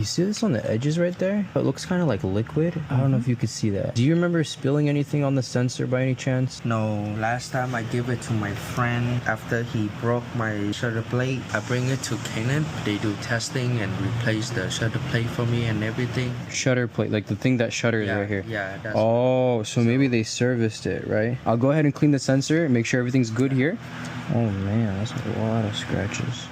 You see this on the edges right there? It looks kind of like liquid. I don't know if you could see that. Do you remember spilling anything on the sensor by any chance? No, last time I gave it to my friend after he broke my shutter plate. I bring it to Canon. They do testing and replace the shutter plate for me and everything. Shutter plate, like the thing that shutters right here. Yeah, that's Oh, so maybe they serviced it, right? I'll go ahead and clean the sensor and make sure everything's good here. Oh man, that's a lot of scratches.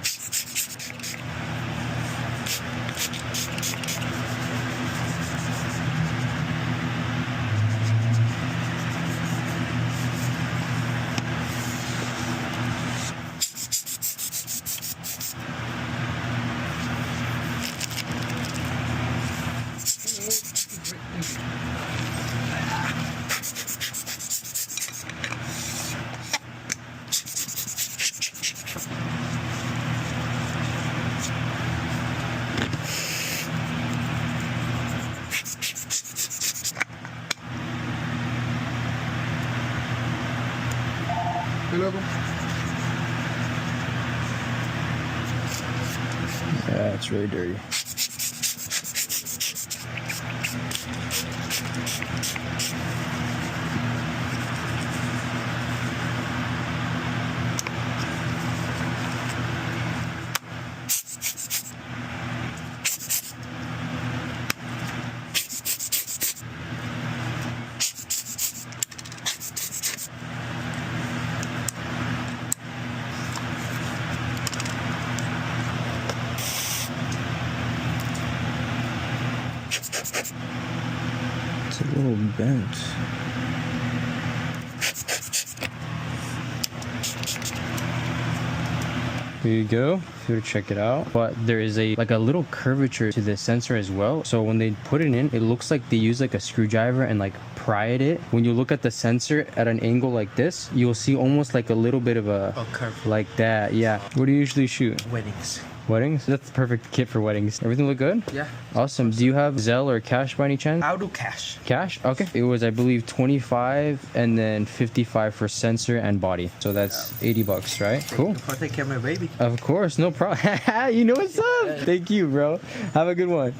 Yeah, it's really dirty. It's a little bent. Here you go, if you were to check it out. But there is a little curvature to the sensor as well. So when they put it in, it looks like they use like a screwdriver and like pried it. When you look at the sensor at an angle like this, you'll see almost like a little bit of a curve like that. Yeah. What do you usually shoot? weddings. Weddings? That's the perfect kit for weddings. Everything look good? Yeah. Awesome. Do you have Zelle or cash by any chance? I'll do cash. Cash? Okay. It was, I believe, 25 and then 55 for sensor and body. So that's $80, right? Cool. For taking care of my baby. Of course, no problem. You know what's up. Thank you, bro. Have a good one.